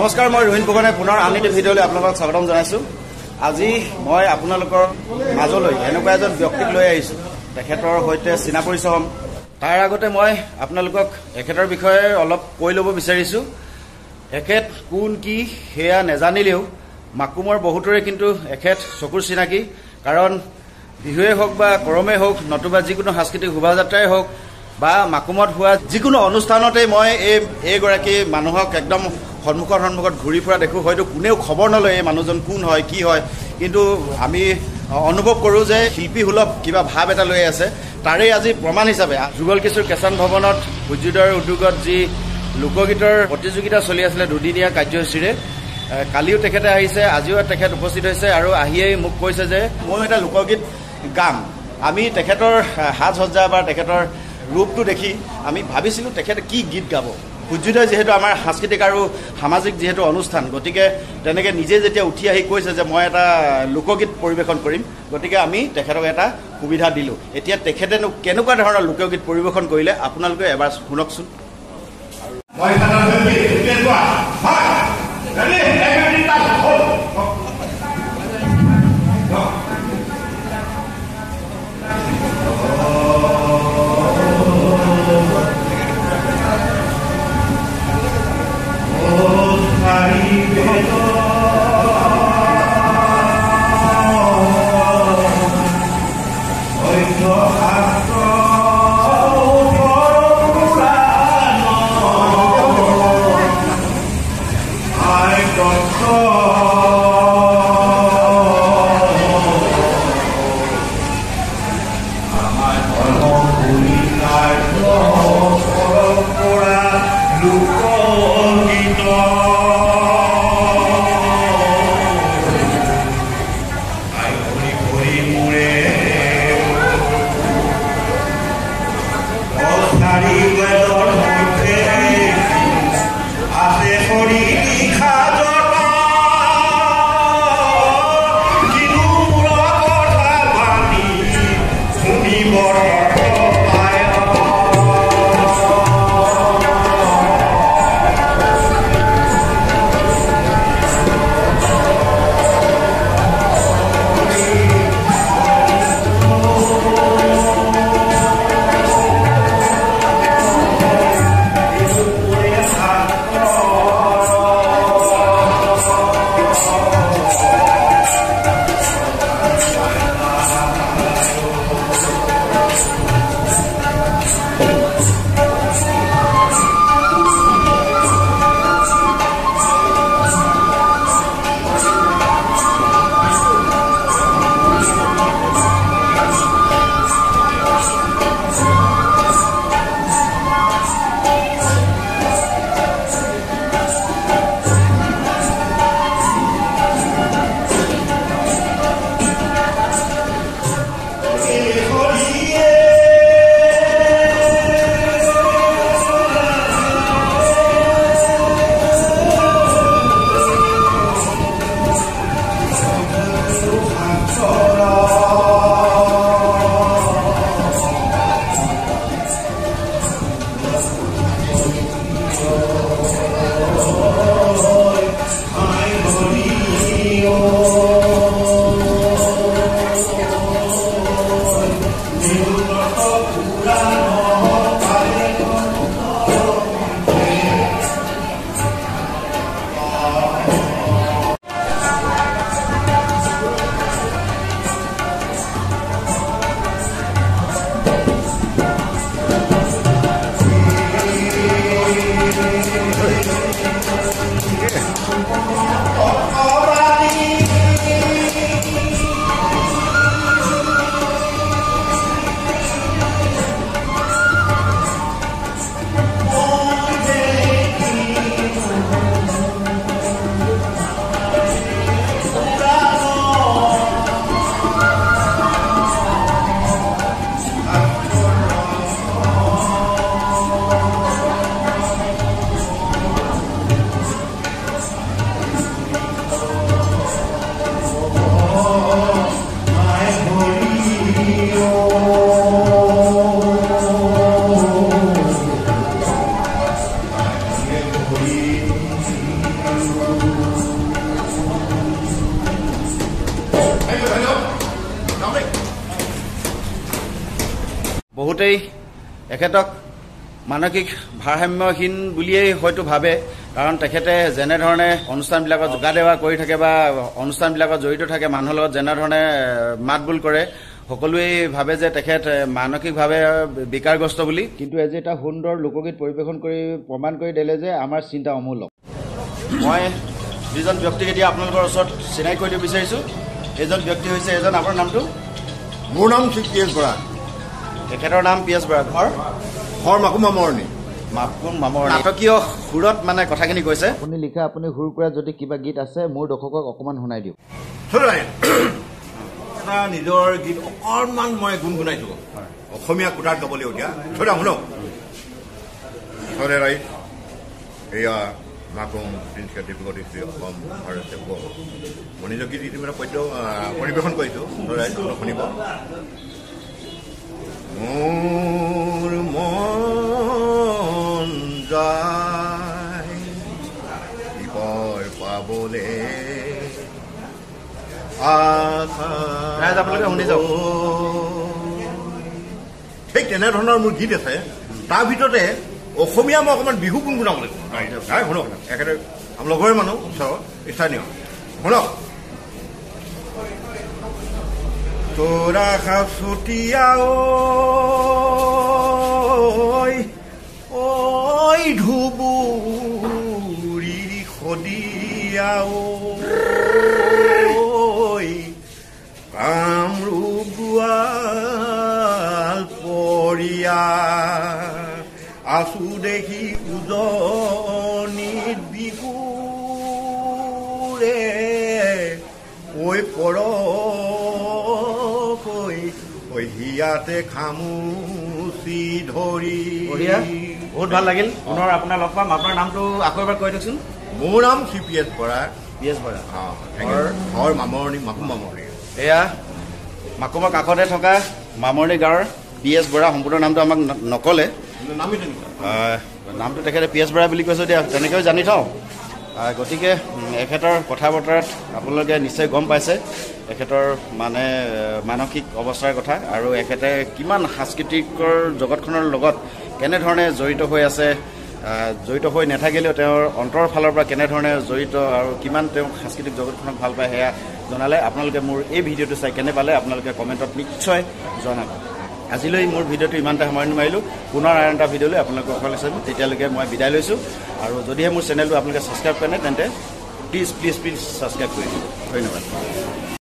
নমস্কাৰ, মই ৰোহিণ ফুকনে পুনৰ আন এটি ভিডিঅ'লৈ আপোনালোকক স্বাগতম জনাইছোঁ। আজি মই আপোনালোকৰ মাজলৈ এনেকুৱা এজন ব্যক্তিক লৈ আহিছোঁ, তেখেতৰ সৈতে চিনা পৰিচয় হ'ম। তাৰ আগতে মই আপোনালোকক এখেতৰ বিষয়ে অলপ কৈ ল'ব বিচাৰিছোঁ। এখেত কোন কি সেয়া নেজানিলেও মাকুমৰ বহুতৰে কিন্তু এখেত চকুৰ চিনাকি, কাৰণ বিহুৱে হওক বা কৰমেই হওক নতুবা যিকোনো সাংস্কৃতিক শোভাযাত্ৰাই হওক বা মাকুমত হোৱা যিকোনো অনুষ্ঠানতে মই এইগৰাকী মানুহক একদম সন্মুখত ঘূৰি ফুৰা দেখোঁ। হয়তো কোনেও খবৰ নলয় এই মানুহজন কোন হয় কি হয়, কিন্তু আমি অনুভৱ কৰোঁ যে শিল্পী সুলভ কিবা ভাৱ এটা লৈ আছে। তাৰেই আজি প্ৰমাণ হিচাপে যুগল কিশোৰ কেচান ভৱনত সূৰ্যোদয়ৰ উদ্যোগত যি লোকগীতৰ প্ৰতিযোগিতা চলি আছিলে দুদিনীয়া কাৰ্যসূচীৰে, কালিও তেখেতে আহিছে, আজিও তেখেত উপস্থিত হৈছে আৰু আহিয়েই মোক কৈছে যে মই এটা লোকগীত গাম। আমি তেখেতৰ সাজ সজ্জা বা তেখেতৰ ৰূপটো দেখি আমি ভাবিছিলোঁ তেখেতে কি গীত গাব। সূৰ্যোদয় যিহেতু আমাৰ সাংস্কৃতিক আৰু সামাজিক যিহেতু অনুষ্ঠান, গতিকে তেনেকৈ নিজে যেতিয়া উঠি আহি কৈছে যে মই এটা লোকগীত পৰিৱেশন কৰিম, গতিকে আমি তেখেতক এটা সুবিধা দিলোঁ। এতিয়া তেখেতেনো কেনেকুৱা ধৰণৰ লোকগীত পৰিৱেশন কৰিলে আপোনালোকে এবাৰ শুনকচোন। বহুতেই এখেতক মানসিক ভাৰসাম্যহীন বুলিয়েই হয়তো ভাবে কাৰণ তেখেতে যেনেধৰণে অনুষ্ঠানবিলাকত যোগাদেৱা কৰি থাকে বা অনুষ্ঠানবিলাকত জড়িত থাকে মানুহৰ লগত যেনেধৰণে মাতবোল কৰে সকলোৱে ভাবে যে তেখেত মানসিকভাৱে বিকাৰগ্ৰস্ত বুলি কিন্তু আজি এটা সুন্দৰ লোকগীত পৰিৱেশন কৰি প্ৰমাণ কৰি দিলে যে আমাৰ চিন্তা অমূলক মই দুজন ব্যক্তিক এতিয়া আপোনালোকৰ ওচৰত চিনাকি কৰিব বিচাৰিছোঁ এজন ব্যক্তি হৈছে এজন আপোনাৰ নামটো মোৰ নাম শ্ৰী পি এছ বৰা তেখেতৰ নাম পি এছ বৰা ঘৰ মাকুম মামৰণি নাটকীয় সুৰত মানে কথাখিনি কৈছে আপুনি লিখা আপুনি সুৰ কৰা যদি কিবা গীত আছে মোৰ দৰ্শকক অকণমান শুনাই দিয়ক এটা নিজৰ গীত অকণমান মই গুণগুণাইছো অসমীয়া কোটাত গাবলৈ এতিয়া শুনক এয়া মাকুম তিনিচুকীয়া ডিব্ৰুগড় ডিষ্ট্ৰিক্ট অসম ভাৰত মই নিজৰ গীত ইতিমধ্যে পৰিৱেশন কৰিছো শুনিব মোৰ মন যায় বিপৰ পাবলে ঠিক তেনেধৰণৰ মোৰ গীত আছে তাৰ ভিতৰতে অসমীয়া মই অকণমান বিহু গুণগুণাব লাগিব শুনক একেবাৰে লগৰে মানুহ স্থানীয় শুনক তোৰা সাচতীয়া ঐ ধুবুৰী সদিয়া কামৰূপ গোৱাল পৰিয়া আছো দেখি উজনিত বিহুৰে ঐ পৰ হিয়াতে খামুচি ধৰি বহুত ভাল লাগিল পুনৰ আপোনাৰ লগ পাম আপোনাৰ নামটো আকৌ এবাৰ কৈ দিয়কচোন মোৰ নাম শ্ৰী পি এছ বৰা ঘৰ মামৰণি মাকুম মামৰণি এয়া মাকুমৰ কাষতে থকা মামৰণি গাঁৱৰ পি এছ বৰা সম্পূৰ্ণ নামটো আমাক নকলে নামটো তেখেতে পি এছ বৰা বুলি কৈছোঁ দিয়া তেনেকৈও জানি থওঁ গতিকে এখেতৰ কথা বতৰাত আপোনালোকে নিশ্চয় গম পাইছে এখেতৰ মানে মানসিক অৱস্থাৰ কথা আৰু এখেতে কিমান সাংস্কৃতিকৰ জগতখনৰ লগত কেনেধৰণে জড়িত হৈ আছে জড়িত হৈ নাথাকিলেও তেওঁৰ অন্তৰৰ ফালৰ পৰা কেনেধৰণে জড়িত আৰু কিমান তেওঁ সাংস্কৃতিক জগতখনক ভাল পায় সেয়া জনালে আপোনালোকে মোৰ এই ভিডিঅ'টো চাই কেনে পালে আপোনালোকে কমেণ্টত নিশ্চয় জনাব আজিলৈ মোৰ ভিডিঅ'টো ইমানটা সময় নোৱাৰিলোঁ পুনৰ আৰু এটা ভিডিঅ'লৈ আপোনালোকক অকলে চাম তেতিয়ালৈকে মই বিদায় লৈছোঁ আৰু যদিহে মোৰ চেনেলটো আপোনালোকে ছাবস্ক্ৰাইব কৰে তেন্তে প্লিজ ছাবস্ক্ৰাইব কৰি দিব ধন্যবাদ